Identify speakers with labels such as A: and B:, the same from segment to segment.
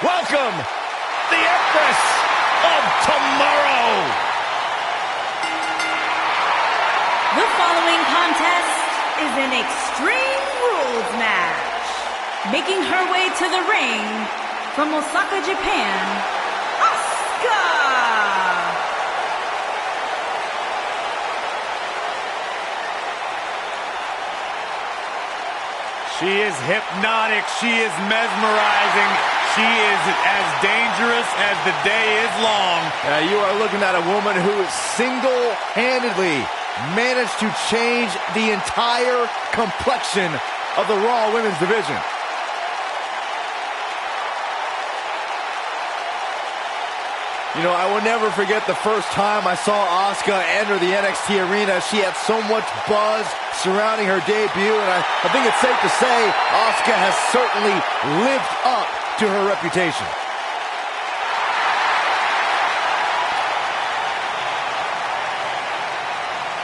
A: Welcome, the Empress of Tomorrow.
B: The following contest is an Extreme Rules match. Making her way to the ring from Osaka, Japan, Asuka.
A: She is hypnotic. She is mesmerizing. She is as dangerous as the day is long.
C: You are looking at a woman who single-handedly managed to change the entire complexion of the Raw Women's Division. You know, I will never forget the first time I saw Asuka enter the NXT arena. She had so much buzz surrounding her debut, and I think it's safe to say Asuka has certainly lived up to her reputation.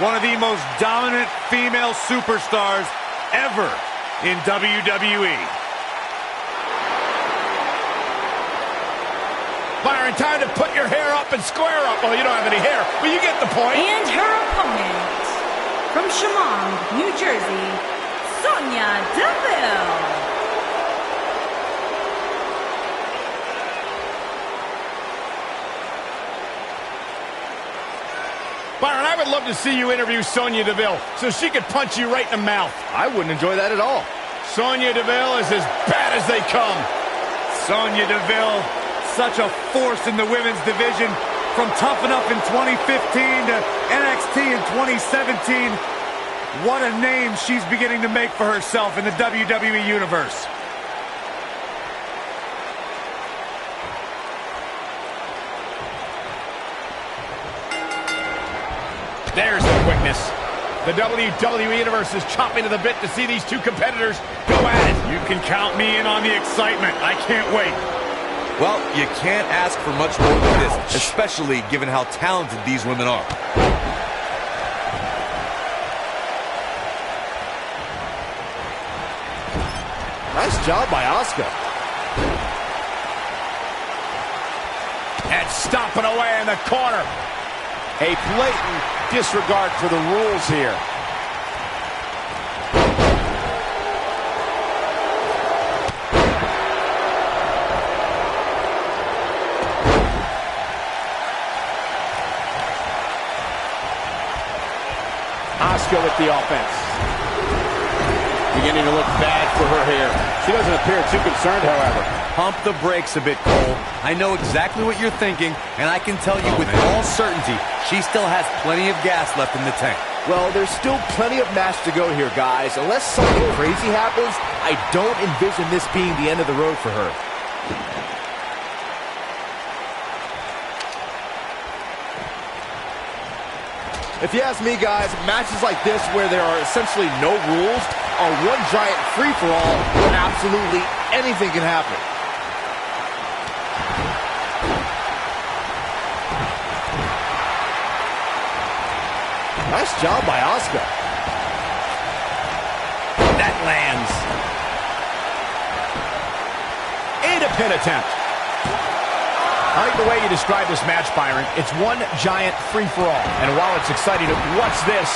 A: One of the most dominant female superstars ever in WWE. Byron, time to put your hair up and square up. Well, you don't have any hair, but you get the point.
B: And her opponent, from Chemung, New Jersey, Sonya Deville.
A: Byron, I would love to see you interview Sonya Deville so she could punch you right in the mouth.
C: I wouldn't enjoy that at all.
A: Sonya Deville is as bad as they come. Sonya Deville, such a force in the women's division, from Tough Enough in 2015 to NXT in 2017. What a name she's beginning to make for herself in the WWE Universe. There's the quickness. The WWE Universe is chopping to the bit to see these two competitors go at it. You can count me in on the excitement. I can't wait.
D: Well, you can't ask for much more than this, especially given how talented these women are.
C: Nice job by Asuka.
A: And stomping away in the corner. A blatant disregard for the rules here. Asuka with the offense. Beginning to look bad for her here. She doesn't appear too concerned, however.
D: Pump the brakes a bit, Cole. I know exactly what you're thinking, and I can tell you with all certainty, she still has plenty of gas left in the tank.
C: Well, there's still plenty of match to go here, guys. Unless something crazy happens, I don't envision this being the end of the road for her. If you ask me, guys, matches like this where there are essentially no rules are one giant free-for-all where absolutely anything can happen. Nice job by Asuka.
A: That lands. And a pin attempt. I like the way you describe this match, Byron. It's one giant free-for-all. And while it's exciting, what's this?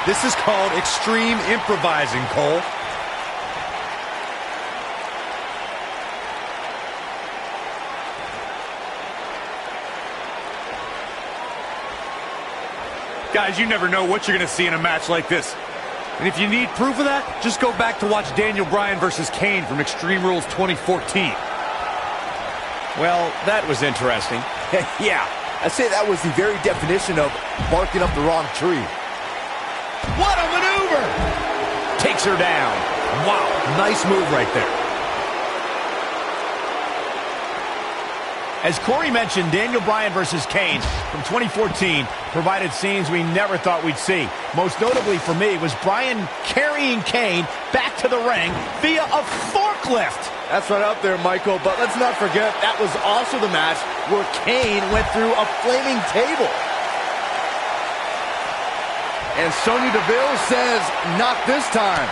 D: This is called extreme improvising, Cole.
A: Guys, you never know what you're going to see in a match like this. And if you need proof of that, just go back to watch Daniel Bryan versus Kane from Extreme Rules 2014. Well, that was interesting.
C: Yeah, I'd say that was the very definition of barking up the wrong tree.
A: What a maneuver! Takes her down. Wow, nice move right there. As Corey mentioned, Daniel Bryan versus Kane from 2014 provided scenes we never thought we'd see. Most notably for me was Bryan carrying Kane back to the ring via a forklift.
C: That's right up there, Michael, but let's not forget that was also the match where Kane went through a flaming table. And Sonya Deville says, not this time.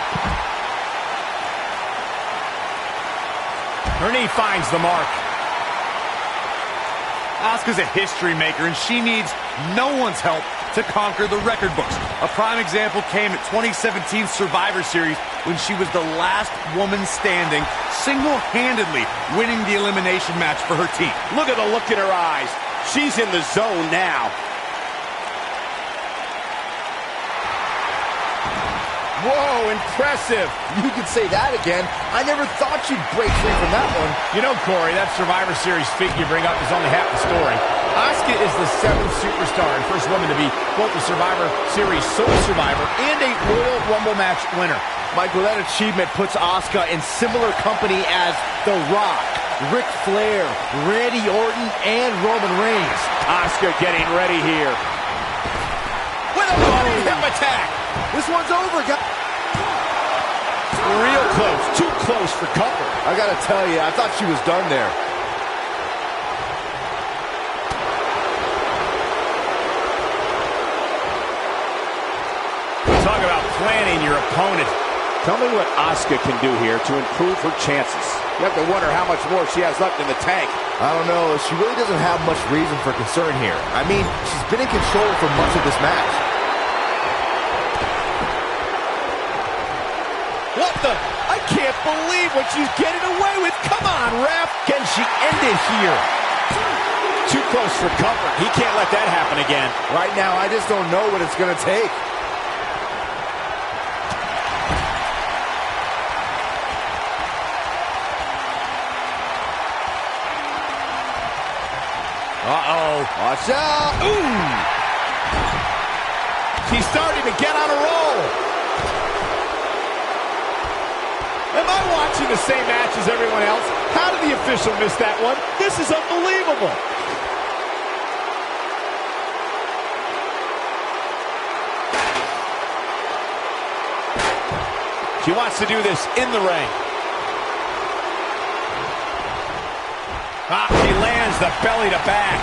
A: Her knee finds the mark. Asuka's a history maker, and she needs no one's help to conquer the record books. A prime example came at 2017 Survivor Series when she was the last woman standing, single-handedly winning the elimination match for her team.
E: Look at the look in her eyes. She's in the zone now.
C: Whoa, impressive. You could say that again. I never thought you'd break free from that one.
E: You know, Corey, that Survivor Series feat you bring up is only half the story. Asuka is the 7th superstar and first woman to be both the Survivor Series sole survivor and a Royal Rumble match winner.
C: Michael, that achievement puts Asuka in similar company as The Rock, Ric Flair, Randy Orton, and Roman Reigns.
E: Asuka getting ready here.
C: With a body hip attack. This one's over, guys.
E: Real close, too close for comfort.
C: I gotta tell you, I thought she was done there.
E: Talk about planning your opponent. Tell me what Asuka can do here to improve her chances. You have to wonder how much more she has left in the tank.
C: I don't know. She really doesn't have much reason for concern here. I mean, she's been in control for much of this match.
E: What the? I can't believe what she's getting away with. Come on, ref.
C: Can she end it here?
E: Too close for comfort. He can't let that happen again.
C: Right now, I just don't know what it's going to take.
E: Uh-oh.
C: Watch out.
E: Ooh. She's starting to get on a roll. Am I watching the same match as everyone else? How did the official miss that one? This is unbelievable. She wants to do this in the ring. She lands the belly to back.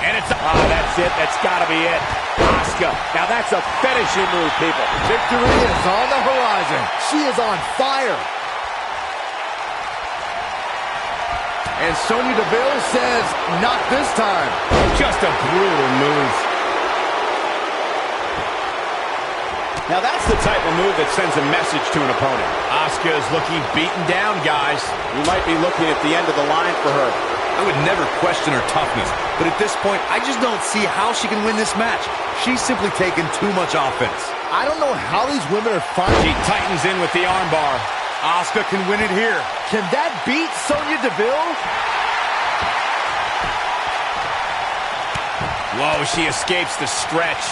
E: And it's... that's it. That's got to be it. Asuka. Now that's a finishing move, people.
C: Victory is on the horizon. She is on fire. And Sonya Deville says, not this time.
E: Just a brutal move. Now that's the type of move that sends a message to an opponent. Asuka is looking beaten down, guys. You might be looking at the end of the line for her.
A: I would never question her toughness, but at this point, I just don't see how she can win this match. She's simply taken too much offense.
C: I don't know how these women are finding.
E: She tightens in with the armbar.
A: Asuka can win it here.
C: Can that beat Sonya Deville?
E: Whoa, she escapes the stretch.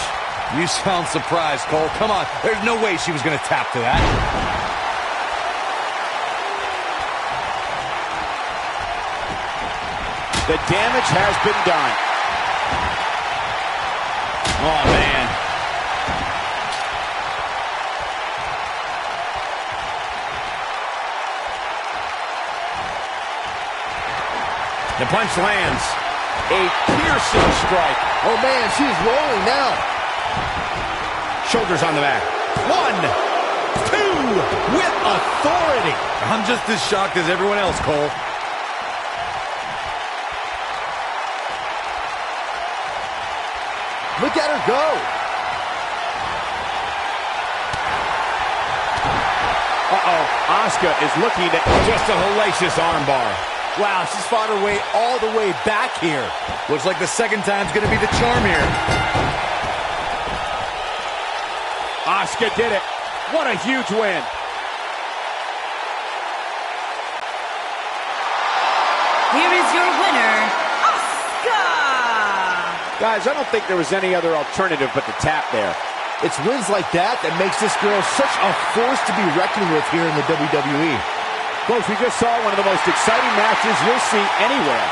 A: You sound surprised, Cole. Come on. There's no way she was going to tap to that.
E: The damage has been done. Oh, man. The punch lands. A piercing strike.
C: Oh, man, she's rolling now.
E: Shoulders on the mat. 1, 2, with authority.
A: I'm just as shocked as everyone else, Cole.
C: Look at her go.
E: Uh-oh. Asuka is looking at just a hellacious armbar.
C: Wow, she's fought her way all the way back here.
A: Looks like the second time's going to be the charm here.
E: Asuka did it. What a huge win.
B: Here is your winner, Asuka!
E: Guys, I don't think there was any other alternative but to tap there.
C: It's wins like that that makes this girl such a force to be reckoned with here in the WWE.
E: Folks, we just saw one of the most exciting matches you'll see anywhere.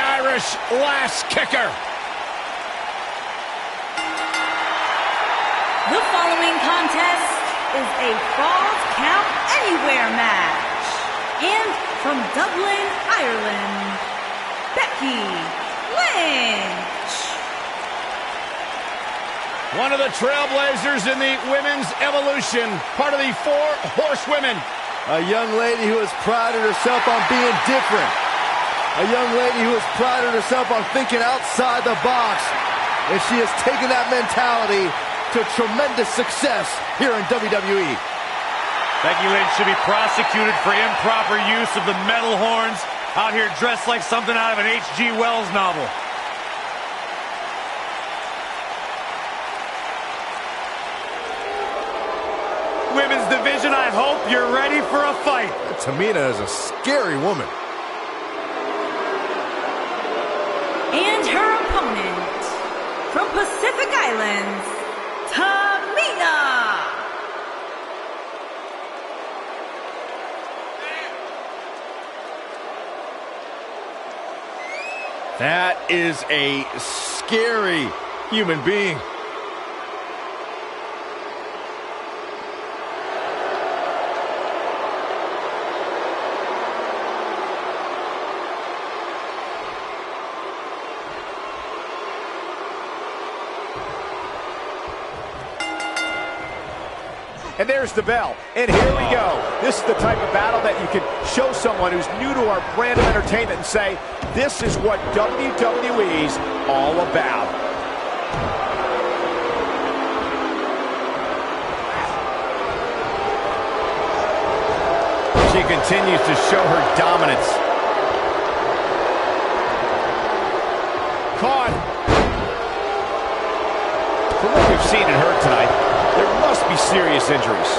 E: Irish last kicker.
B: The following contest is a Falls Count Anywhere match. And from Dublin, Ireland, Becky Lynch.
E: One of the trailblazers in the women's evolution, part of the 4 horsewomen.
C: A young lady who has prided herself on being different. A young lady who has prided herself on thinking outside the box. And she has taken that mentality to tremendous success here in WWE.
A: Becky Lynch should be prosecuted for improper use of the metal horns, out here dressed like something out of an H.G. Wells novel. Women's division, I hope you're ready for a fight.
C: Tamina is a scary woman.
B: And her opponent, from Pacific Islands, Tamina.
C: That is a scary human being.
E: And there's the bell. And here we go. This is the type of battle that you can show someone who's new to our brand of entertainment and say, this is what WWE's all about. She continues to show her dominance. Caught. From what we've seen and heard tonight, there must be serious injuries.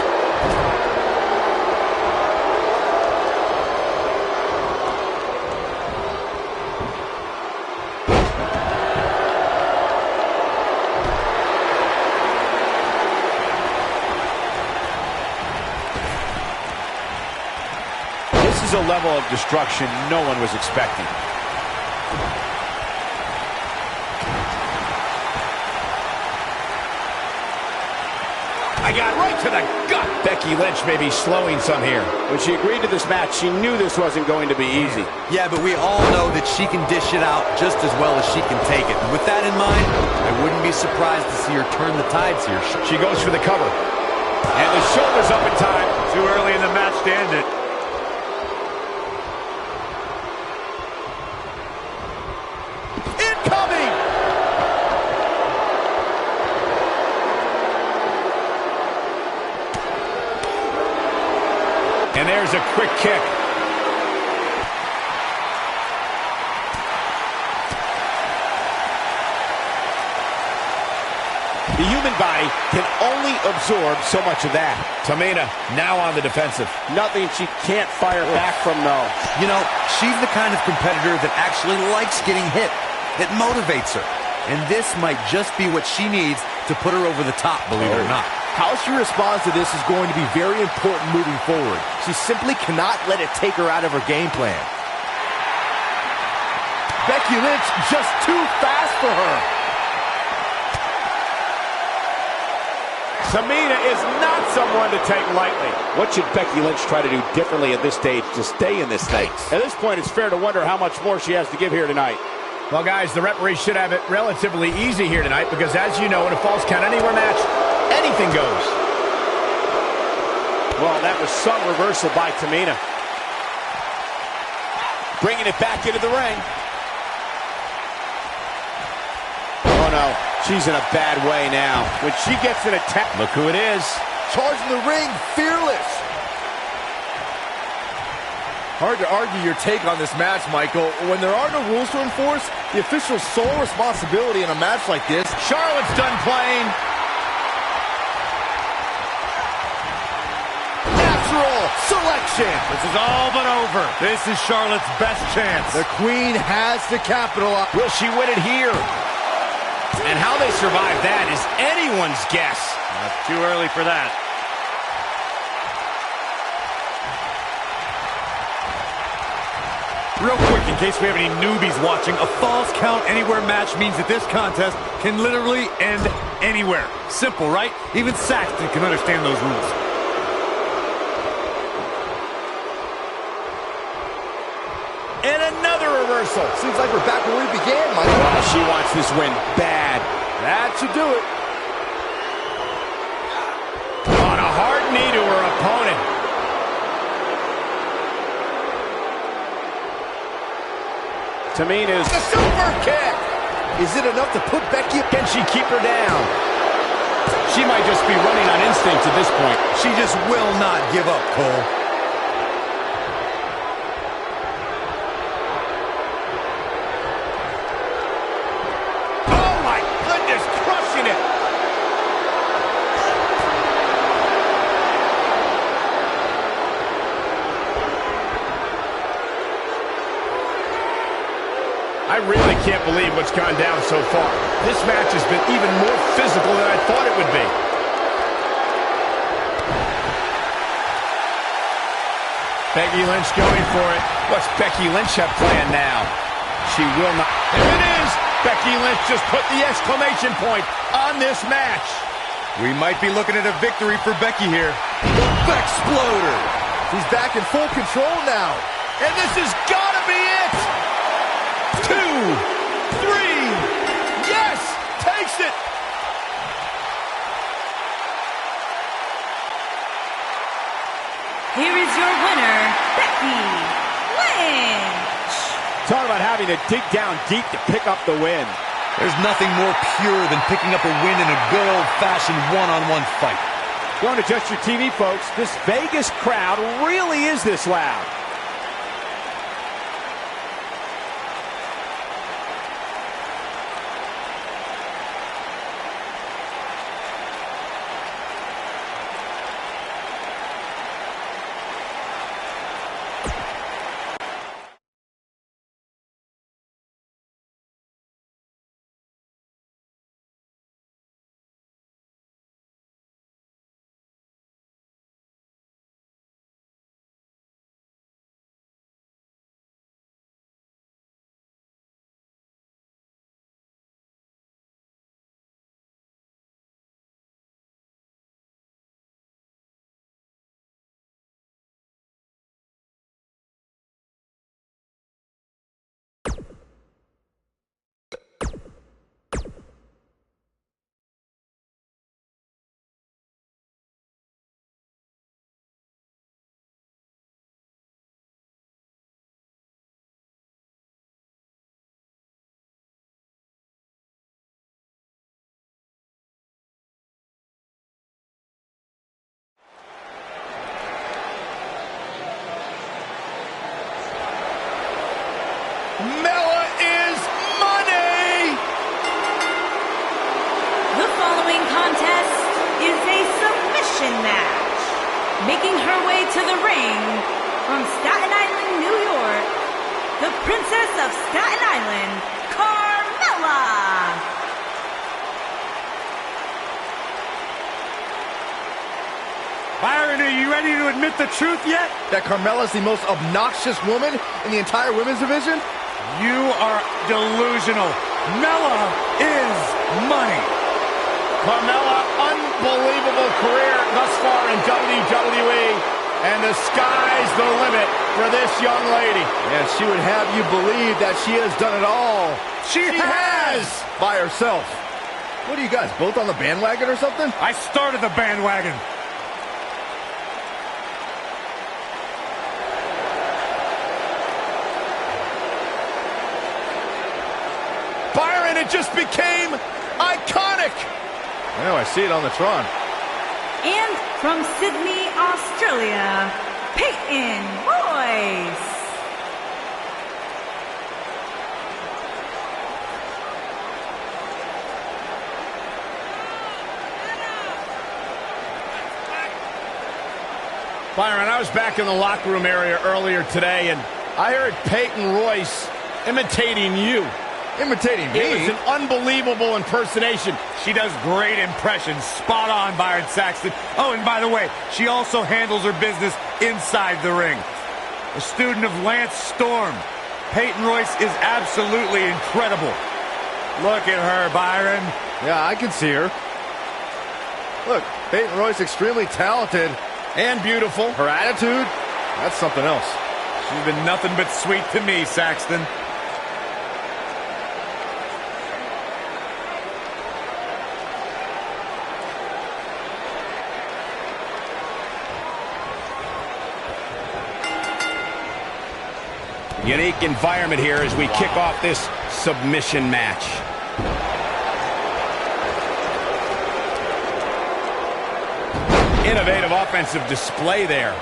E: This is a level of destruction no one was expecting. I got right to the gut. Becky Lynch may be slowing some here. When she agreed to this match, she knew this wasn't going to be easy.
D: Yeah, but we all know that she can dish it out just as well as she can take it. And with that in mind, I wouldn't be surprised to see her turn the tides here.
E: She goes for the cover. And the shoulder's up in time.
A: Too early in the match to end it.
E: Incoming! And there's a quick kick. The human body can only absorb so much of that. Tamina now on the defensive. Nothing she can't fire back from, though.
D: You know, she's the kind of competitor that actually likes getting hit. It motivates her. And this might just be what she needs to put her over the top, believe it or not.
C: How she responds to this is going to be very important moving forward. She simply cannot let it take her out of her game plan. Becky Lynch just too fast for her.
E: Tamina is not someone to take lightly. What should Becky Lynch try to do differently at this stage to stay in this thing? At this point, it's fair to wonder how much more she has to give here tonight. Well, guys, the referee should have it relatively easy here tonight because, as you know, in a Falls Count Anywhere match, anything goes. Well, that was some reversal by Tamina. Bringing it back into the ring. Oh, no. She's in a bad way now. When she gets an attack, look who it is.
C: Charging the ring, fearless. Hard to argue your take on this match, Michael. When there are no rules to enforce, the official's sole responsibility in a match like this.
E: Charlotte's done playing.
C: Natural selection.
A: This is all but over. This is Charlotte's best chance.
C: The Queen has to capitalize.
E: Will she win it here? And how they survive that is anyone's guess.
A: Not too early for that. Real quick, in case we have any newbies watching, a falls count anywhere match means that this contest can literally end anywhere. Simple, right? Even Saxton can understand those rules.
E: And another reversal.
C: Seems like we're back where we began, Michael.
E: Oh, she wants this win bad.
C: That should do it.
E: On a hard knee to her opponent. Tamina's
C: The super kick! Is it enough to put Becky?
E: Can she keep her down? She might just be running on instinct at this point.
D: She just will not give up, Cole.
E: Oh my goodness, crushing it. I really can't believe what's gone down so far. This match has been even more physical than I thought it would be. Becky Lynch going for it. What's Becky Lynch have planned now? She will not. There it is! Becky Lynch just put the exclamation point on this match.
D: We might be looking at a victory for Becky here. The Exploder!
C: She's back in full control now.
E: And this has got to be it! 2, 3, yes! Takes it!
B: Here is your winner, Becky Lynch.
E: Talk about having to dig down deep to pick up the win.
D: There's nothing more pure than picking up a win in a good old-fashioned one-on-one fight.
E: Don't adjust your TV, folks. This Vegas crowd really is this loud. Mella is money!
B: The following contest is a submission match. Making her way to the ring from Staten Island, New York, the Princess of Staten Island, Carmella.
A: Byron, are you ready to admit the truth yet?
C: That Carmella's the most obnoxious woman in the entire women's division?
A: You are delusional. Mella is money.
E: Carmella, unbelievable career thus far in WWE, and the sky's the limit for this young lady.
C: And she would have you believe that she has done it all.
A: She has!
C: By herself. What are you guys, both on the bandwagon or something?
A: I started the bandwagon.
E: Byron, it just became iconic.
C: Oh, I see it on the Tron.
B: And from Sydney, Australia, Peyton Royce.
E: Byron, I was back in the locker room area earlier today, and I heard Peyton Royce imitating you.
C: Imitating me?
E: It was an unbelievable impersonation.
A: She does great impressions. Spot on, Byron Saxton. Oh, and by the way, she also handles her business inside the ring. A student of Lance Storm. Peyton Royce is absolutely incredible. Look at her, Byron.
C: Yeah, I can see her. Look, Peyton Royce extremely talented.
A: And beautiful.
C: Her attitude, that's something else.
A: She's been nothing but sweet to me, Saxton.
E: Unique environment here as we kick off this submission match. Innovative offensive display there.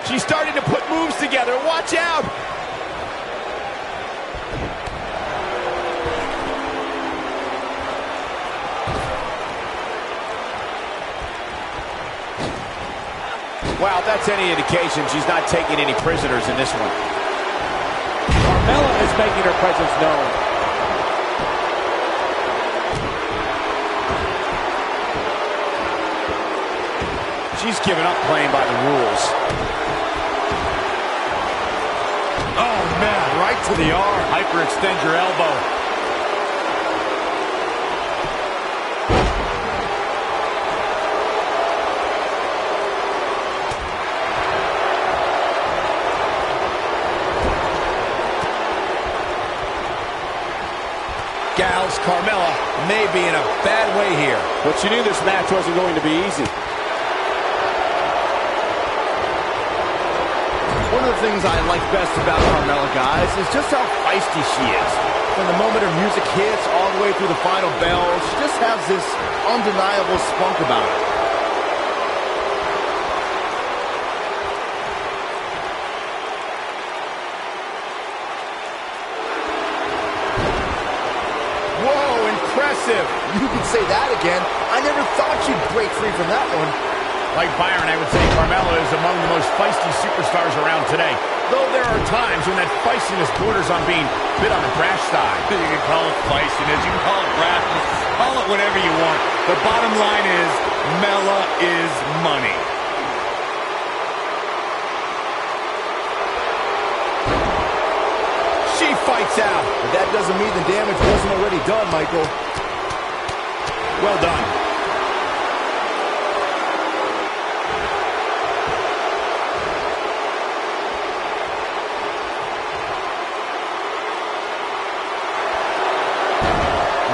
E: She's starting to put moves together. Watch out! Wow, if that's any indication, she's not taking any prisoners in this one. Carmella is making her presence known. She's given up playing by the rules.
A: Oh, man, right to the arm. Hyperextend your elbow.
E: Gals, Carmella may be in a bad way here. But she knew this match wasn't going to be easy.
C: One of the things I like best about Carmella, guys, is just how feisty she is. From the moment her music hits all the way through the final bell, she just has this undeniable spunk about her. You could say that again. I never thought she'd break free from that one.
E: Like Byron, I would say Carmella is among the most feisty superstars around today. Though there are times when that feistiness borders on being a bit on the brash side.
A: You can call it feistiness, you can call it brashness, call it whatever you want. The bottom line is, Mella is money.
E: She fights out.
C: But that doesn't mean the damage wasn't already done, Michael.
E: Well done.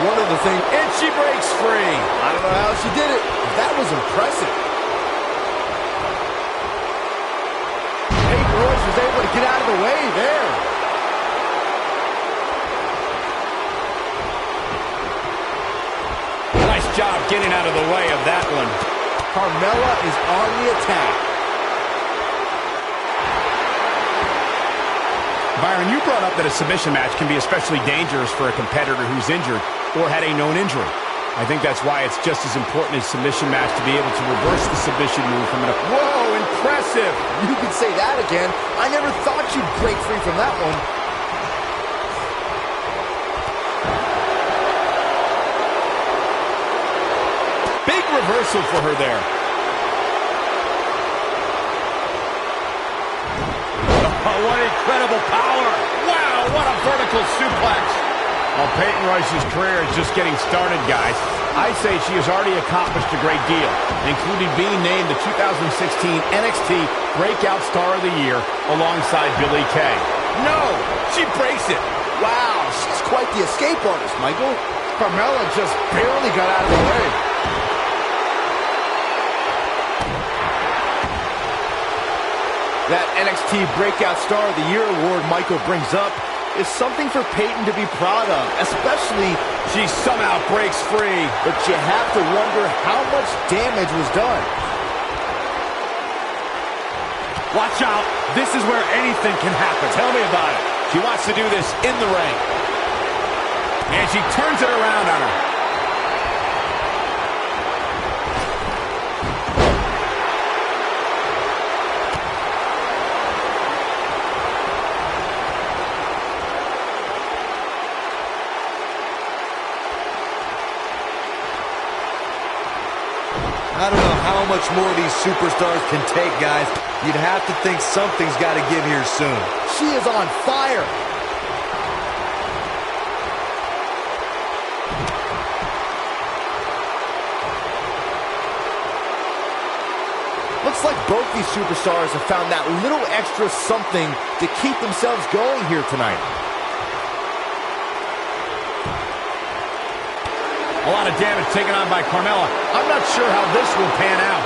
C: One of the things,
E: and she breaks free.
C: I don't know how she did it. That was impressive. Peyton Royce was able to get out of the way there.
E: Job getting out of the way of that one.
C: Carmella is on the attack.
E: Byron, you brought up that a submission match can be especially dangerous for a competitor who's injured or had a known injury. I think that's why it's just as important as submission match to be able to reverse the submission move from an... Whoa, impressive!
C: You could say that again. I never thought you'd break free from that one.
E: Reversal for her there.
A: Oh, what incredible power. Wow, what a vertical suplex.
E: Well, Peyton Royce's career is just getting started, guys. I'd say she has already accomplished a great deal, including being named the 2016 NXT Breakout Star of the Year alongside Billie Kay.
C: No, she breaks it. Wow, she's quite the escape artist, Michael. Carmella just barely got out of the way. That NXT Breakout Star of the Year award Michael brings up is something for Peyton to be proud of, especially
E: she somehow breaks free.
C: But you have to wonder how much damage was done.
A: Watch out. This is where anything can happen.
E: Tell me about it. She wants to do this in the ring. And she turns it around on her.
D: I don't know how much more these superstars can take, guys. You'd have to think something's got to give here soon.
C: She is on fire. Looks like both these superstars have found that little extra something to keep themselves going here tonight.
E: A lot of damage taken on by Carmella. I'm not sure how this will pan out.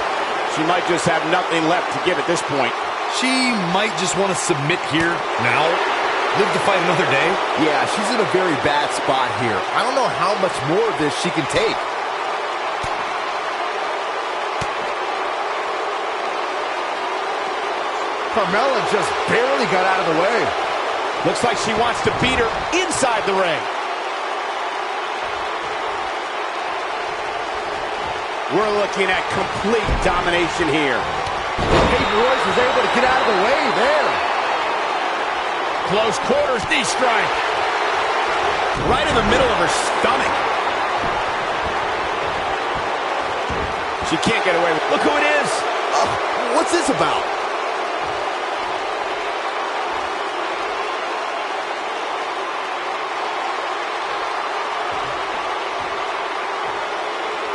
E: She might just have nothing left to give at this point.
D: She might just want to submit here now. Live to fight another day.
C: Yeah, she's in a very bad spot here. I don't know how much more of this she can take. Carmella just barely got out of the way.
E: Looks like she wants to beat her inside the ring. We're looking at complete domination here.
C: Peyton Royce was able to get out of the way there.
E: Close quarters, knee strike. Right in the middle of her stomach. She can't get away with it. Look who it is.
C: What's this about?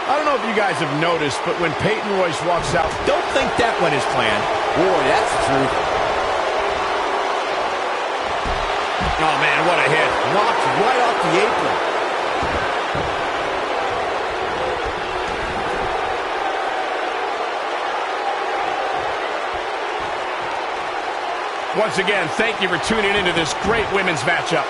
E: I don't know if you guys have noticed, but when Peyton Royce walks out, don't think that went as planned.
C: Boy, that's the truth.
E: Oh, man, what a hit.
C: Knocked right off the apron.
E: Once again, thank you for tuning into this great women's matchup.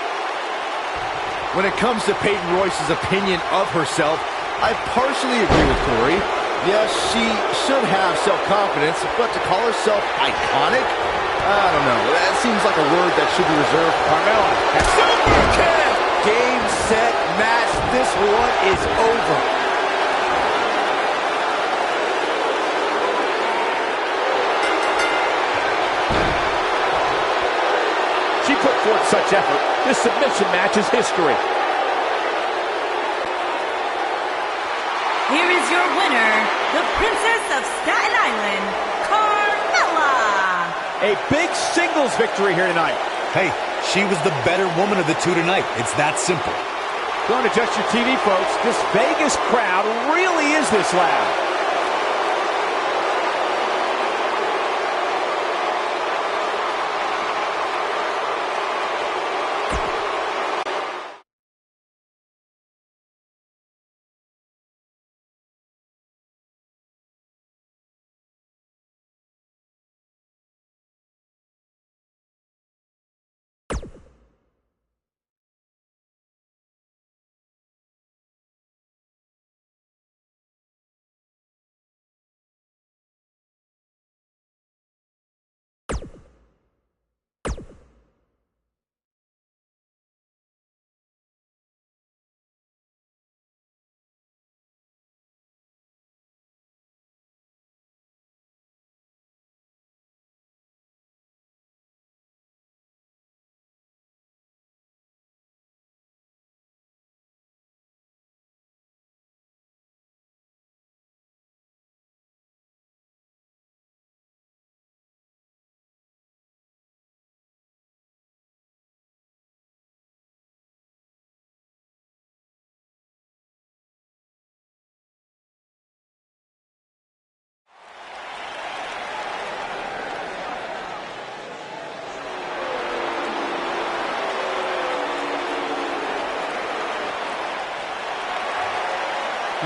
C: When it comes to Peyton Royce's opinion of herself, I partially agree with Corey. Yes, she should have self-confidence, but to call herself iconic? I don't know. That seems like a word that should be reserved for Carmella. Super kick! Game, set, match. This one is over.
E: She put forth such effort. This submission match is history.
B: Here is your winner, the Princess of Staten Island, Carmella.
E: A big singles victory here tonight.
D: Hey, she was the better woman of the two tonight. It's that simple.
E: Don't adjust your TV, folks. This Vegas crowd really is this loud.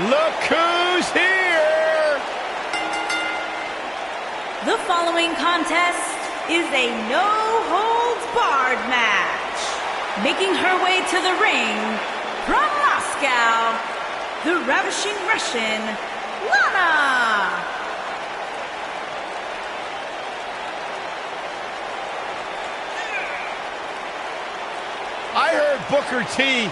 E: Look who's here!
B: The following contest is a no-holds-barred match. Making her way to the ring from Moscow, the ravishing Russian, Lana.
E: I heard Booker T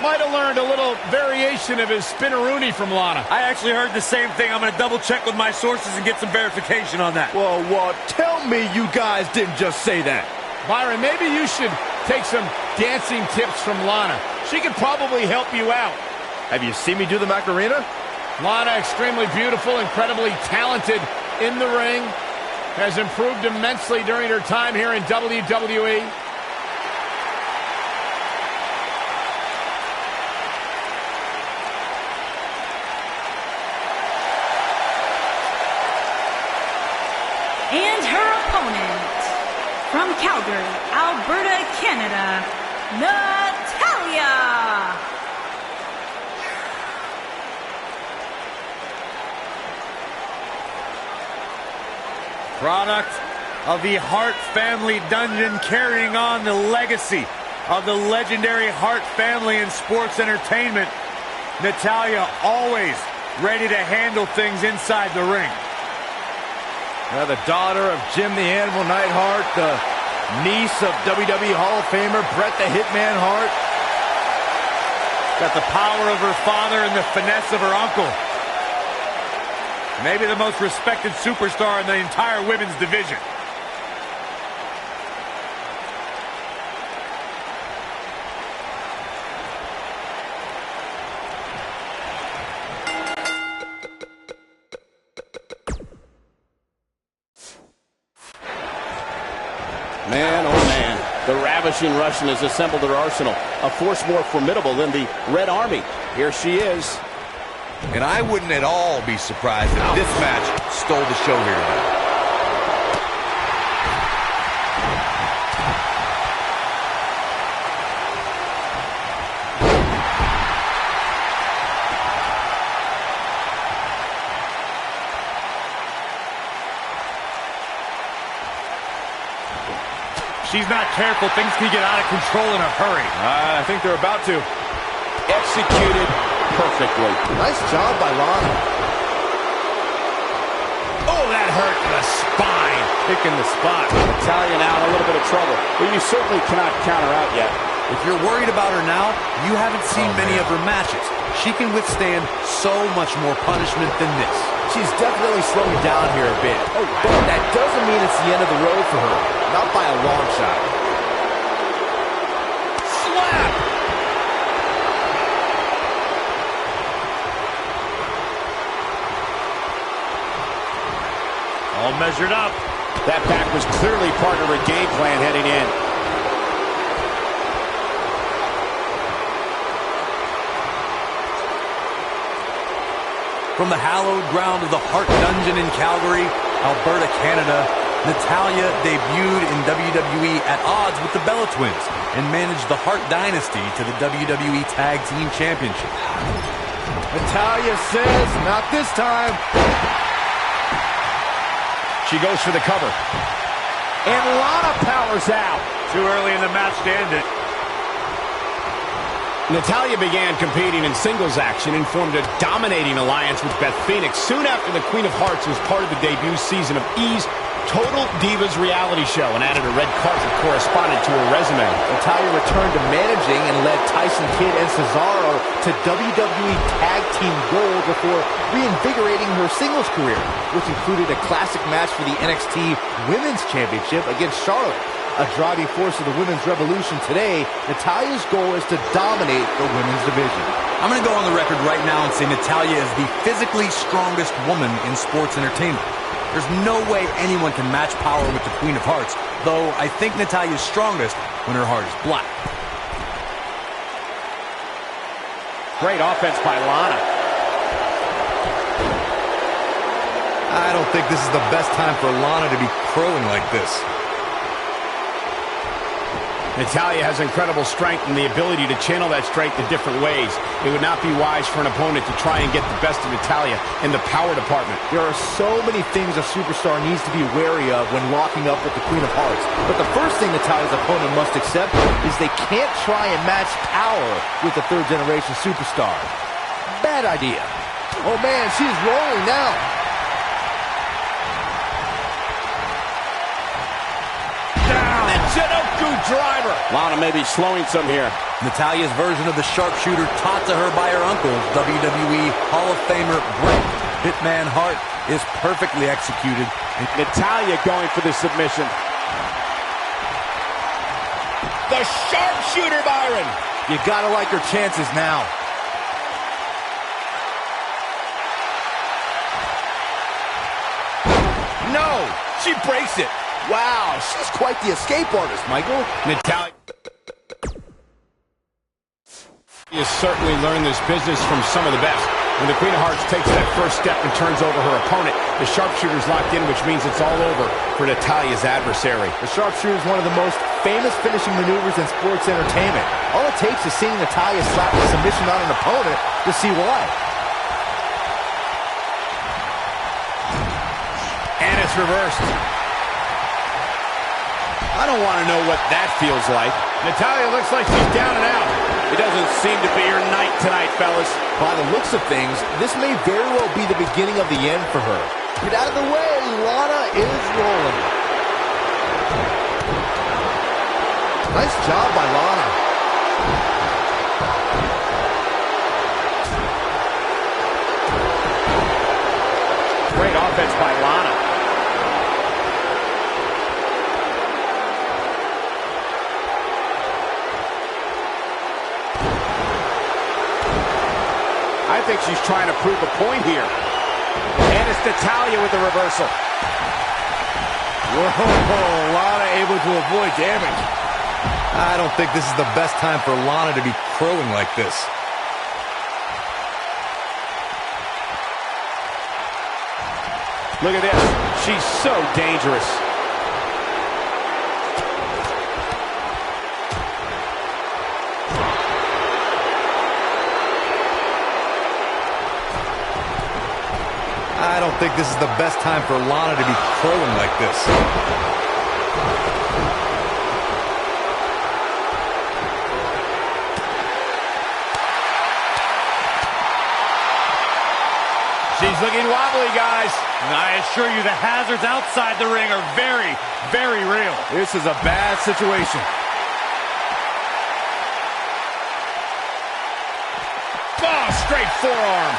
E: might have learned a little variation of his spinneroonie from Lana.
F: I actually heard the same thing. I'm going to double check with my sources and get some verification on that.
C: Well, tell me you guys didn't just say that.
E: Byron, maybe you should take some dancing tips from Lana. She could probably help you out.
C: Have you seen me do the Macarena?
E: Lana, extremely beautiful, incredibly talented in the ring. Has improved immensely during her time here in WWE.
B: And her opponent, from Calgary, Alberta, Canada, Natalya.
F: Product of the Hart family dungeon, carrying on the legacy of the legendary Hart family in sports entertainment. Natalya always ready to handle things inside the ring.
C: The daughter of Jim the Animal Neidhart, the niece of WWE Hall of Famer Bret the Hitman Hart.
F: Got the power of her father and the finesse of her uncle. Maybe the most respected superstar in the entire women's division.
E: Man, oh man, the ravishing Russian has assembled her arsenal. A force more formidable than the Red Army. Here she is.
D: And I wouldn't at all be surprised if this match stole the show here tonight.
F: She's not careful, things can get out of control in a hurry.
C: I think they're about to.
E: Executed perfectly.
C: Nice job by Lana.
F: Oh, that hurt the spine.
C: Picking the spot.
E: Natalya now in a little bit of trouble, but you certainly cannot count her out yet.
D: If you're worried about her now, you haven't seen many of her matches. She can withstand so much more punishment than this.
C: She's definitely slowing down here a bit. Oh, but that doesn't mean it's the end of the road for her. Not by a long shot.
F: Slap! All measured up.
E: That back was clearly part of her game plan heading in.
D: From the hallowed ground of the Hart Dungeon in Calgary, Alberta, Canada, Natalya debuted in WWE at odds with the Bella Twins and managed the Hart Dynasty to the WWE Tag Team Championship.
C: Natalya says, not this time.
E: She goes for the cover. And Lana powers out.
F: Too early in the match to end it.
E: Natalya began competing in singles action and formed a dominating alliance with Beth Phoenix soon after the Queen of Hearts was part of the debut season of E's Total Divas reality show and added a red carpet correspondent to her resume.
C: Natalya returned to managing and led Tyson Kidd and Cesaro to WWE Tag Team Gold before reinvigorating her singles career, which included a classic match for the NXT Women's Championship against Charlotte. A driving force of the women's revolution today, Natalya's goal is to dominate the women's division.
D: I'm going to go on the record right now and say Natalya is the physically strongest woman in sports entertainment. There's no way anyone can match power with the Queen of Hearts, though I think Natalya's strongest when her heart is black.
E: Great offense by Lana.
D: I don't think this is the best time for Lana to be crowing like this.
E: Natalya has incredible strength and the ability to channel that strength in different ways. It would not be wise for an opponent to try and get the best of Natalya in the power department.
C: There are so many things a superstar needs to be wary of when locking up with the Queen of Hearts. But the first thing Natalya's opponent must accept is they can't try and match power with the third-generation superstar. Bad idea. Oh, man, she's rolling now.
E: Driver. Lana may be slowing some here.
D: Natalya's version of the sharpshooter taught to her by her uncle, WWE Hall of Famer Bret Hitman Hart, is perfectly executed.
E: Natalya going for the submission. The sharpshooter, Byron.
C: You gotta like her chances now. No, she breaks it. Wow, she's quite the escape artist, Michael.
E: Natalya has certainly learned this business from some of the best. When the Queen of Hearts takes that first step and turns over her opponent, the sharpshooter's locked in, which means it's all over for Natalya's adversary.
C: The sharpshooter is one of the most famous finishing maneuvers in sports entertainment. All it takes is seeing Natalya slap a submission on an opponent to see why.
E: And it's reversed. I don't want to know what that feels like.
F: Natalya looks like she's down and out.
E: It doesn't seem to be her night tonight, fellas.
C: By the looks of things, this may very well be the beginning of the end for her. Get out of the way, Lana is rolling. Nice job by Lana.
E: Great offense by Lana. I think she's trying to prove a point here. And it's Natalya with the reversal.
C: Whoa, Lana able to avoid damage.
D: I don't think this is the best time for Lana to be crowing like this.
E: Look at this. She's so dangerous.
D: I don't think this is the best time for Lana to be crowing like this.
F: She's looking wobbly, guys. And I assure you the hazards outside the ring are very, very real.
C: This is a bad situation.
E: Oh, straight forearm.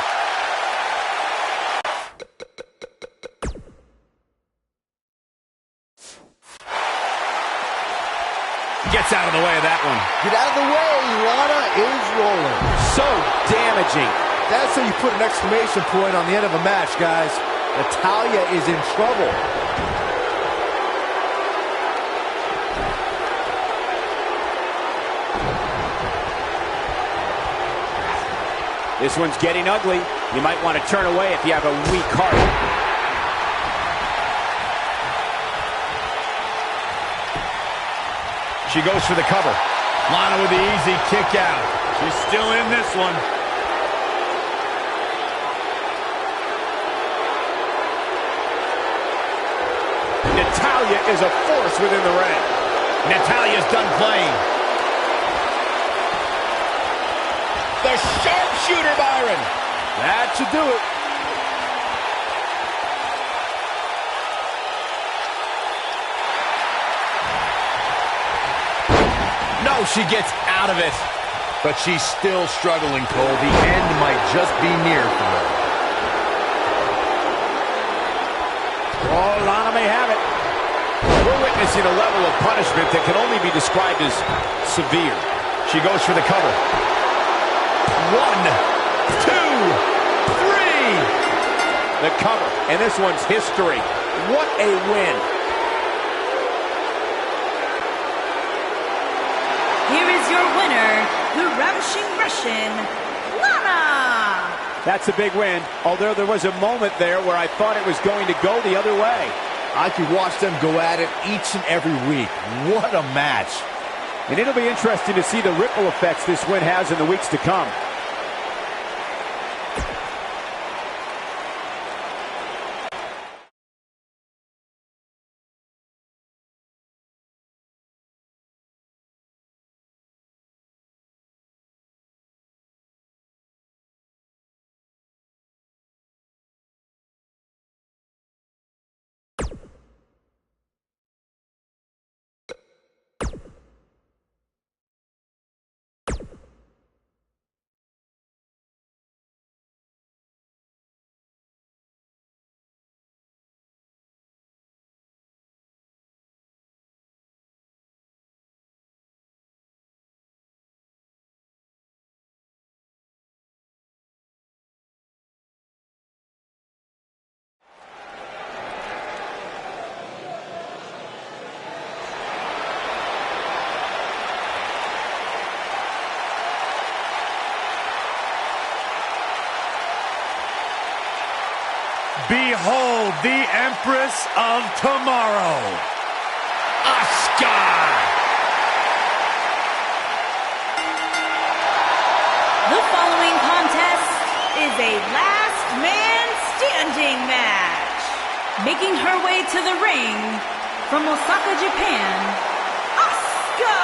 E: Gets out of the way of that one.
C: Get out of the way, Lana is rolling.
E: So damaging.
C: That's how you put an exclamation point on the end of a match, guys. Natalya is in trouble.
E: This one's getting ugly. You might want to turn away if you have a weak heart.
F: She goes for the cover. Lana with the easy kick out. She's still in this one.
E: Natalya is a force within the ring.
F: Natalya's done playing.
E: The sharpshooter, Byron.
C: That should do it.
F: No, she gets out of it. But she's still struggling, Cole. The end might just be near for her.
E: Oh, Lana may have it. We're witnessing a level of punishment that can only be described as severe.
F: She goes for the cover. 1, 2, 3.
E: The cover. And this one's history. What a win.
B: Here is your winner, the Ravishing Russian, Lana!
E: That's a big win, although there was a moment there where I thought it was going to go the other way.
C: I could watch them go at it each and every week. What a match.
E: And it'll be interesting to see the ripple effects this win has in the weeks to come.
F: Behold the Empress of Tomorrow, Asuka!
B: The following contest is a last man standing match. Making her way to the ring from Osaka, Japan, Asuka!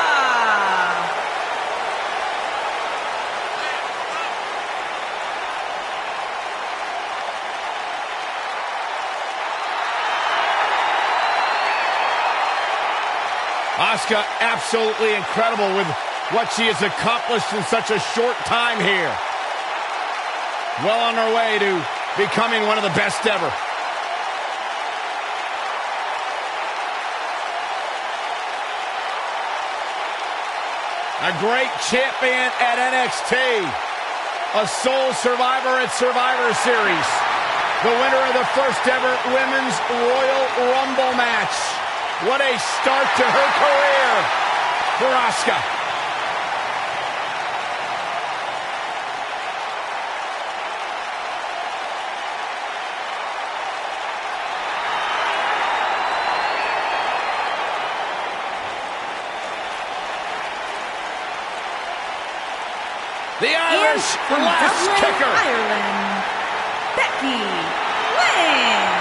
E: Asuka absolutely incredible with what she has accomplished in such a short time here. Well on her way to becoming one of the best ever. A great champion at NXT. A sole survivor at Survivor Series. The winner of the first ever Women's Royal Rumble match. What a start to her career for Asuka. The Irish
B: from
E: last
B: Dublin,
E: kicker.
B: Ireland, Becky Lynch.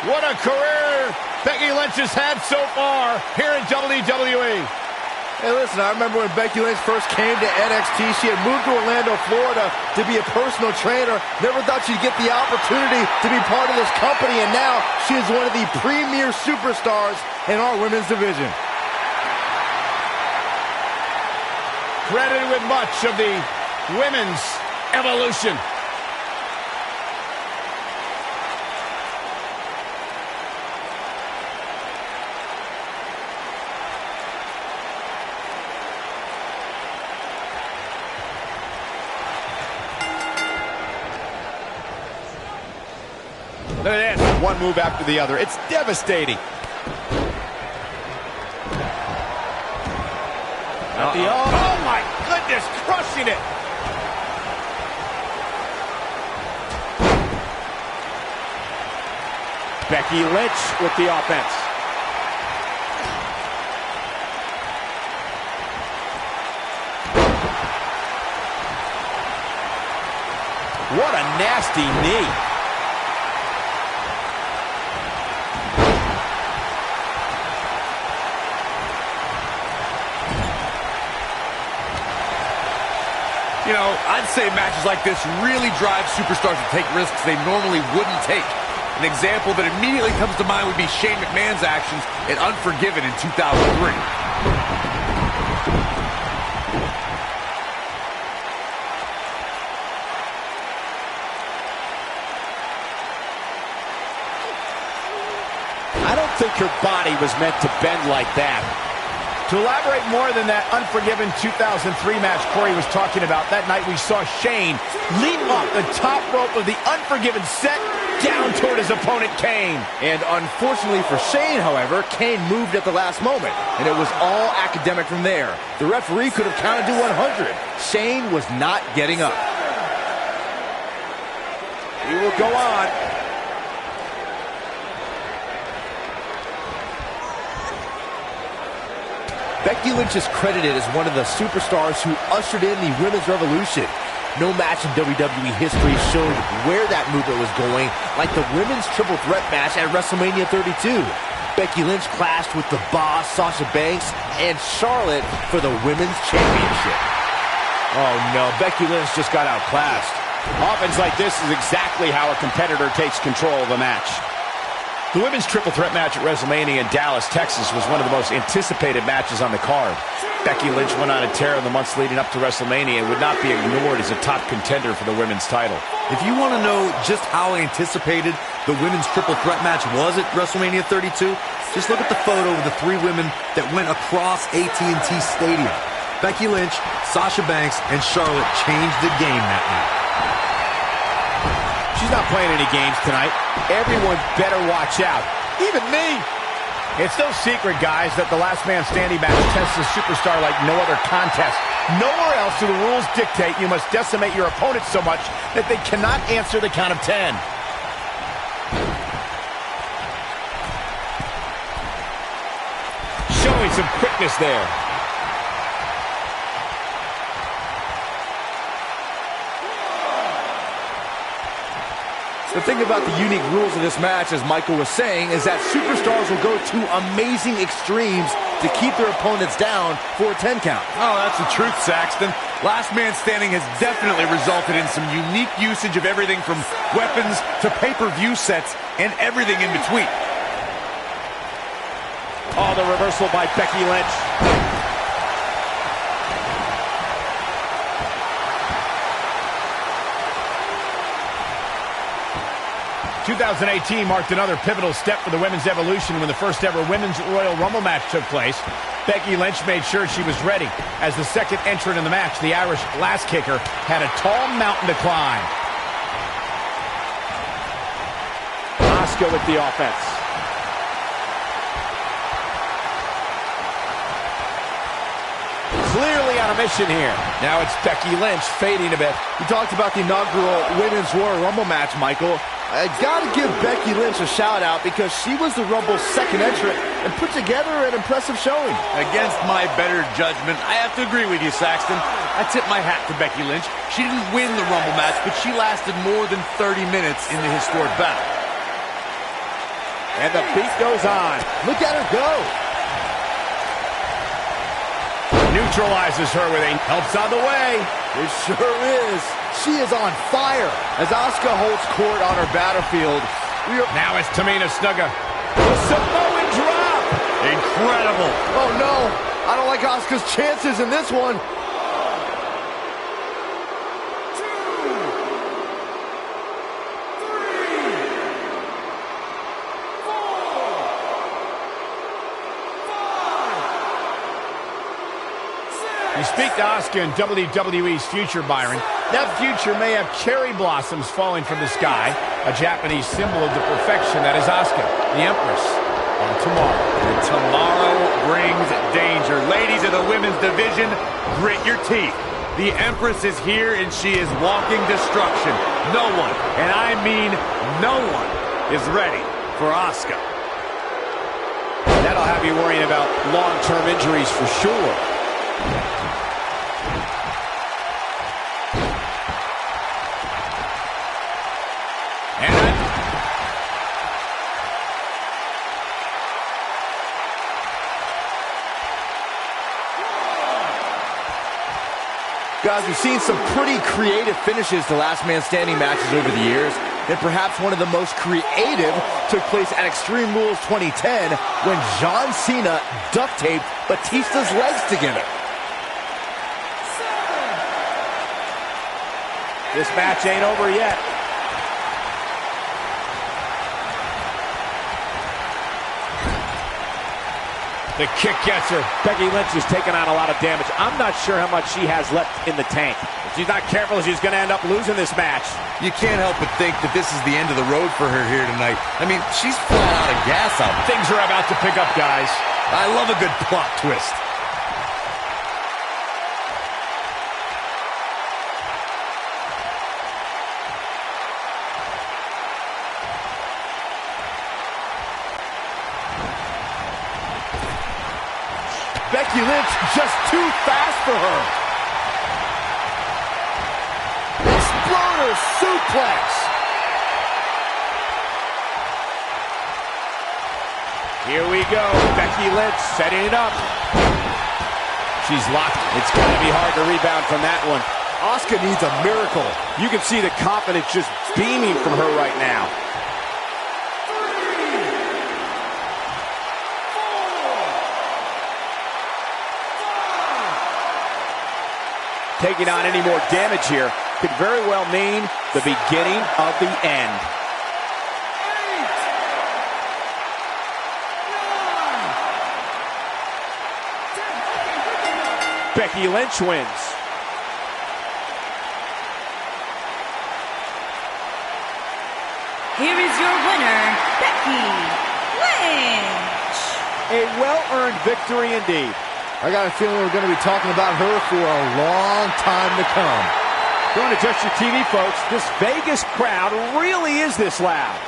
E: What a career Becky Lynch has had so far here in WWE.
C: Hey, listen, I remember when Becky Lynch first came to NXT, she had moved to Orlando, Florida to be a personal trainer. Never thought she'd get the opportunity to be part of this company, and now she is one of the premier superstars in our women's division.
E: Credited with much of the women's evolution. Look at this. One move after the other. It's devastating. Oh, my goodness. Crushing it. Becky Lynch with the offense. What a nasty knee.
D: You know, I'd say matches like this really drive superstars to take risks they normally wouldn't take. An example that immediately comes to mind would be Shane McMahon's actions in Unforgiven in 2003.
E: I don't think her body was meant to bend like that. To elaborate more than that Unforgiven 2003 match Corey was talking about, that night we saw Shane leap off the top rope of the Unforgiven set down toward his opponent, Kane.
C: And unfortunately for Shane, however, Kane moved at the last moment, and it was all academic from there. The referee could have counted to 100. Shane was not getting up.
E: He will go on.
C: Becky Lynch is credited as one of the superstars who ushered in the Women's Revolution. No match in WWE history showed where that movement was going, like the Women's Triple Threat match at WrestleMania 32. Becky Lynch clashed with the Boss, Sasha Banks, and Charlotte for the Women's Championship.
E: Oh no, Becky Lynch just got outclassed. Offense like this is exactly how a competitor takes control of a match. The Women's Triple Threat match at WrestleMania in Dallas, Texas was one of the most anticipated matches on the card. Becky Lynch went on a tear in the months leading up to WrestleMania and would not be ignored as a top contender for the women's title.
D: If you want to know just how anticipated the Women's Triple Threat match was at WrestleMania 32, just look at the photo of the three women that went across AT&T Stadium. Becky Lynch, Sasha Banks, and Charlotte changed the game that night.
E: She's not playing any games tonight. Everyone better watch out. Even me. It's no secret, guys, that the last man standing match tests a superstar like no other contest. Nowhere else do the rules dictate you must decimate your opponent so much that they cannot answer the count of 10. Showing some quickness there.
C: The thing about the unique rules of this match, as Michael was saying, is that superstars will go to amazing extremes to keep their opponents down for a 10 count.
F: Oh, that's the truth, Saxton. Last Man Standing has definitely resulted in some unique usage of everything from weapons to pay-per-view sets and everything in between.
E: Oh, the reversal by Becky Lynch. 2018 marked another pivotal step for the women's evolution when the first ever Women's Royal Rumble match took place. Becky Lynch made sure she was ready. As the second entrant in the match, the Irish glass kicker had a tall mountain to climb. Asuka with the offense. Clearly on a mission here. Now it's Becky Lynch fading a bit.
C: We talked about the inaugural Women's Royal Rumble match, Michael. I gotta give Becky Lynch a shout out because she was the Rumble's second entrant and put together an impressive showing.
F: Against my better judgment, I have to agree with you, Saxton. I tip my hat to Becky Lynch. She didn't win the Rumble match, but she lasted more than 30 minutes in the historic battle.
E: And the beat goes on.
C: Look at her go.
E: Neutralizes her with a helps on the way.
C: It sure is. She is on fire. As Asuka holds court on her battlefield,
E: now it's Tamina Snuka. The Samoan drop.
F: Incredible.
C: Oh no, I don't like Asuka's chances in this one.
E: You speak to Asuka in WWE's future, Byron. That future may have cherry blossoms falling from the sky, a Japanese symbol of the perfection that is Asuka, the Empress, on tomorrow.
F: And tomorrow brings danger. Ladies of the women's division, grit your teeth. The Empress is here and she is walking destruction. No one, and I mean no one, is ready for Asuka.
E: That'll have you worrying about long-term injuries for sure.
C: Guys, we've seen some pretty creative finishes to Last Man Standing matches over the years, and perhaps one of the most creative took place at Extreme Rules 2010 when John Cena duct taped Batista's legs together.
E: This match ain't over yet. The kick gets her. Becky Lynch is taking on a lot of damage. I'm not sure how much she has left in the tank. If she's not careful, she's going to end up losing this match.
F: You can't help but think that this is the end of the road for her here tonight. I mean, she's flat out of gas out.
E: Things are about to pick up, guys.
F: I love a good plot twist.
C: Becky Lynch just too fast for her. Exploder suplex.
E: Here we go. Becky Lynch setting it up. She's locked. It's going to be hard to rebound from that one.
C: Asuka needs a miracle.
E: You can see the confidence just beaming from her right now. Taking on any more damage here could very well mean the beginning of the end. 8, 9, 10. Becky Lynch wins.
B: Here is your winner, Becky Lynch.
E: A well-earned victory indeed.
C: I got a feeling we're going to be talking about her for a long time to come.
E: Don't adjust your TV, folks. This Vegas crowd really is this loud.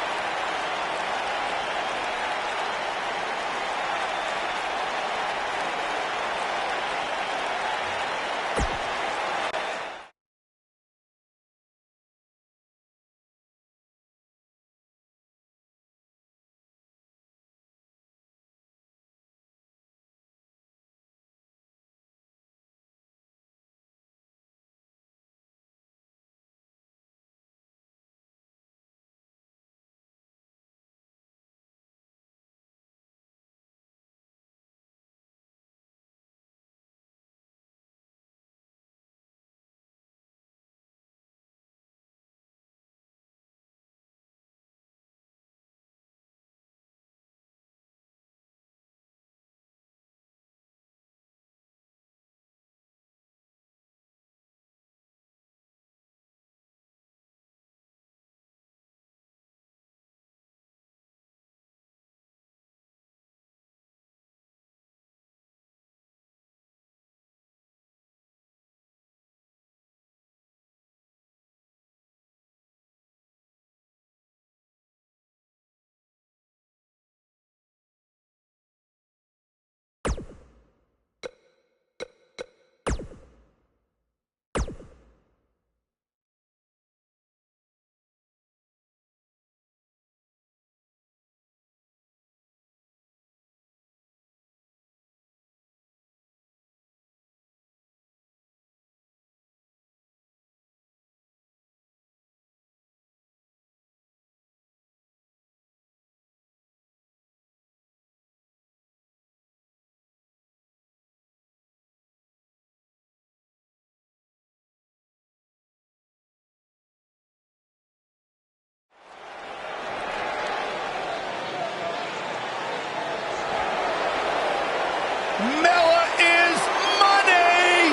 A: Mella is money!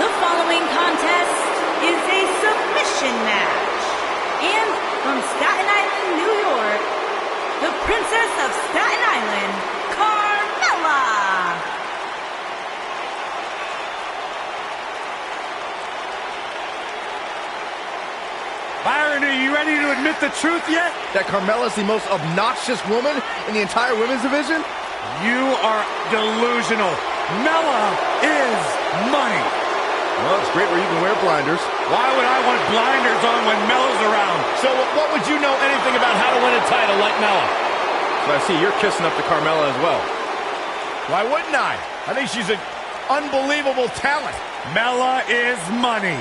B: The following contest is a submission match. And from Staten Island, New York, the Princess of Staten Island, Carmella.
F: Byron, are you ready to admit the truth yet?
C: That Carmella's the most obnoxious woman in the entire women's division?
F: You are delusional. Mella is money.
C: Well, it's great where you can wear blinders.
F: Why would I want blinders on when Mella's around?
E: So what would you know anything about how to win a title like Mella?
C: So I see you're kissing up to Carmella as well.
A: Why wouldn't I? I think she's an unbelievable talent.
F: Mella is money.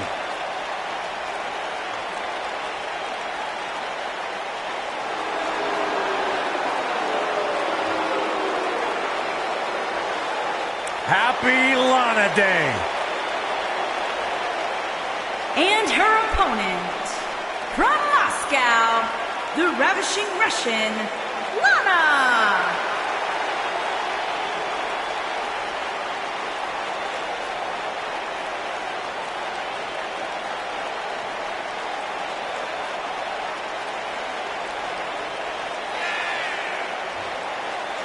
F: Happy Lana Day.
B: And her opponent, from Moscow, the ravishing Russian, Lana.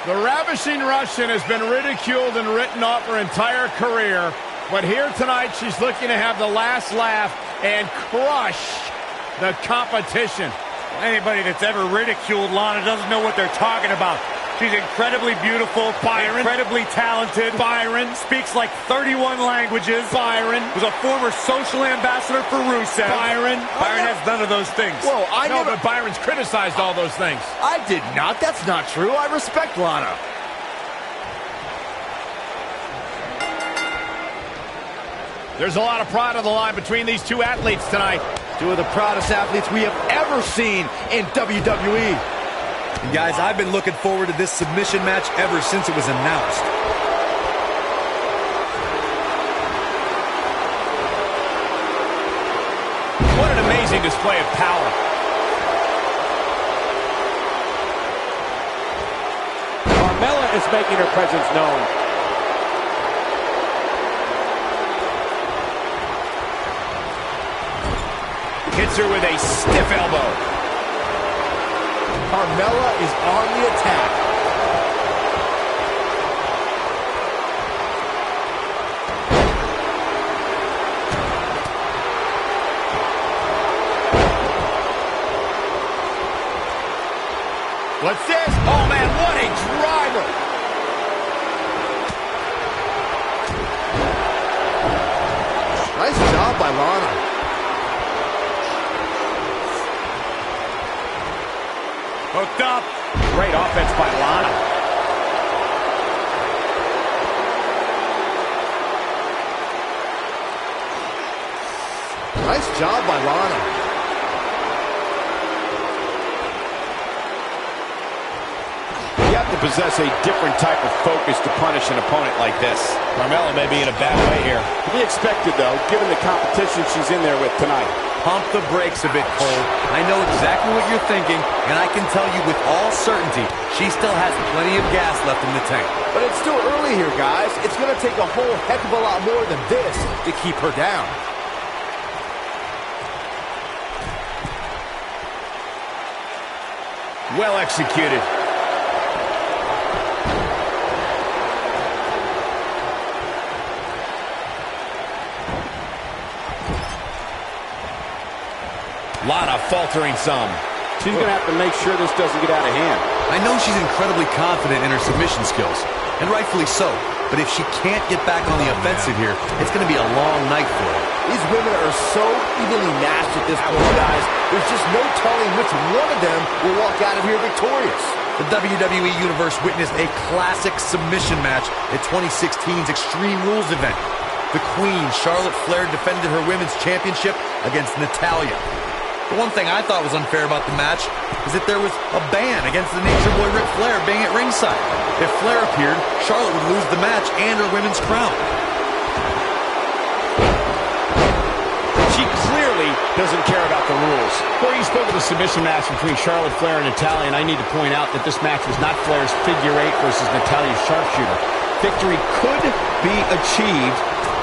A: The ravishing Russian has been ridiculed and written off her entire career, but here tonight she's looking to have the last laugh and crush the competition.
F: Anybody that's ever ridiculed Lana doesn't know what they're talking about. She's incredibly beautiful,
A: Byron.
F: incredibly talented.
A: Byron.
F: Speaks like 31 languages.
A: Byron.
F: Was a former social ambassador for Rusev.
A: Byron.
F: Byron has none of those things.
C: Whoa,
A: But Byron's criticized all those things.
C: I did not. That's not true. I respect Lana.
A: There's a lot of pride on the line between these two athletes tonight.
C: Two of the proudest athletes we have ever seen in WWE.
D: And guys, I've been looking forward to this submission match ever since it was announced.
E: What an amazing display of power. Carmella is making her presence known. Hits her with a stiff elbow.
C: Carmella is on the attack.
A: What's this? Oh, man, what a driver.
C: Nice job by Lana.
A: Hooked up.
E: Great offense by Lana.
C: Nice job by Lana.
E: You have to possess a different type of focus to punish an opponent like this. Carmella may be in a bad way here. To be expected, though, given the competition she's in there with tonight.
D: Pump the brakes a bit, Cole. I know exactly what you're thinking, and I can tell you with all certainty, she still has plenty of gas left in the tank.
C: But it's still early here, guys. It's going to take a whole heck of a lot more than this to keep her down.
A: Well executed. Lana faltering some.
E: She's going to have to make sure this doesn't get out of hand.
D: I know she's incredibly confident in her submission skills, and rightfully so. But if she can't get back on the offensive here, it's going to be a long night for her.
C: These women are so evenly matched at this point, guys. There's just no telling which one of them will walk out of here victorious.
D: The WWE Universe witnessed a classic submission match at 2016's Extreme Rules event. The Queen, Charlotte Flair, defended her Women's Championship against Natalya. The one thing I thought was unfair about the match is that there was a ban against the Nature Boy Ric Flair being at ringside. If Flair appeared, Charlotte would lose the match and her women's crown.
E: She clearly doesn't care about the rules. Corey, you spoke of the submission match between Charlotte Flair and Natalya, and I need to point out that this match was not Flair's figure eight versus Natalya's sharpshooter. Victory could be achieved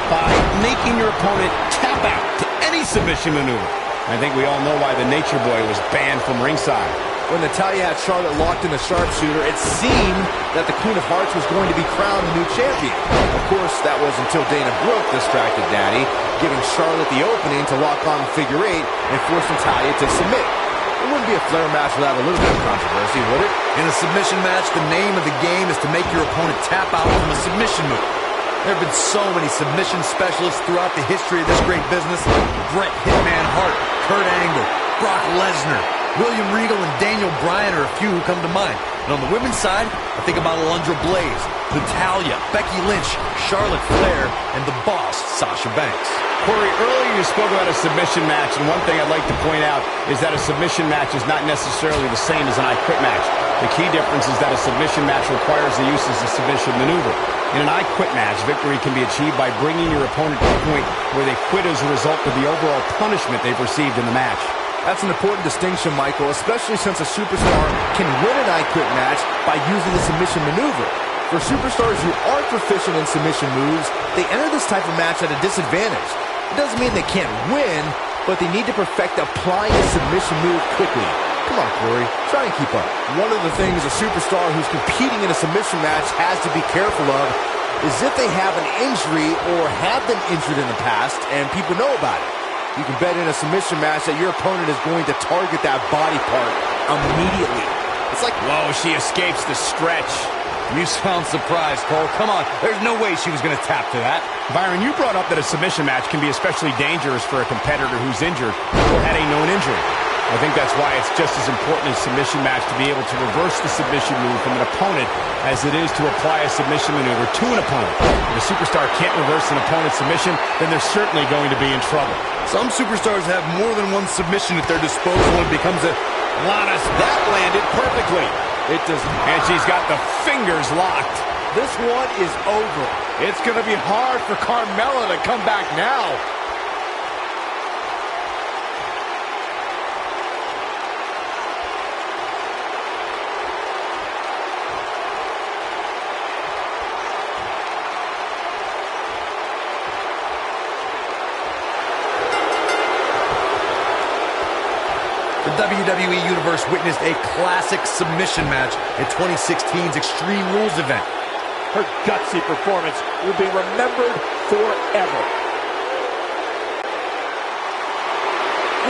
E: by making your opponent tap out to any submission maneuver. I think we all know why the Nature Boy was banned from ringside.
C: When Natalya had Charlotte locked in the sharpshooter, it seemed that the Queen of Hearts was going to be crowned the new champion. Of course, that was until Dana Brooke distracted Daddy, giving Charlotte the opening to lock on the figure eight and force Natalya to submit. It wouldn't be a Flair match without a little bit of controversy, would it?
D: In a submission match, the name of the game is to make your opponent tap out from a submission move. There have been so many submission specialists throughout the history of this great business. Bret Hitman Hart, Kurt Angle, Brock Lesnar, William Regal, and Daniel Bryan are a few who come to mind. And on the women's side, I think about Alundra Blaze, Natalya, Becky Lynch, Charlotte Flair, and the boss, Sasha Banks.
E: Corey, earlier you spoke about a submission match, and one thing I'd like to point out is that a submission match is not necessarily the same as an I Quit match. The key difference is that a submission match requires the use of the submission maneuver. In an I Quit match, victory can be achieved by bringing your opponent to the point where they quit as a result of the overall punishment they've received in the match.
C: That's an important distinction, Michael, especially since a superstar can win an I Quit match by using the submission maneuver. For superstars who aren't proficient in submission moves, they enter this type of match at a disadvantage. It doesn't mean they can't win, but they need to perfect applying a submission move quickly. Come on, Corey, try and keep up. One of the things a superstar who's competing in a submission match has to be careful of is if they have an injury or have been injured in the past and people know about it. You can bet in a submission match that your opponent is going to target that body part immediately. It's like,
A: whoa, she escapes the stretch.
D: You sound surprised, Cole. Come on, there's no way she was going to tap to that.
E: Byron, you brought up that a submission match can be especially dangerous for a competitor who's injured or had a known injury. I think that's why it's just as important in a submission match to be able to reverse the submission move from an opponent as it is to apply a submission maneuver to an opponent. If a superstar can't reverse an opponent's submission, then they're certainly going to be in trouble.
D: Some superstars have more than one submission at their disposal and it becomes a...
E: Lana's, that landed perfectly.
C: it does.
E: And she's got the fingers locked.
C: This one is over.
A: It's going to be hard for Carmella to come back now.
D: The WWE Universe witnessed a classic submission match at 2016's Extreme Rules event.
E: Her gutsy performance will be remembered forever.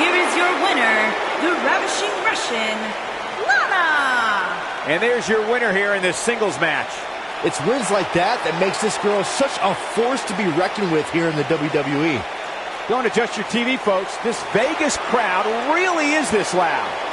B: Here is your winner, the Ravishing Russian, Lana!
E: And there's your winner here in this singles match.
C: It's wins like that that makes this girl such a force to be reckoned with here in the WWE.
E: Don't adjust your TV, folks. This Vegas crowd really is this loud.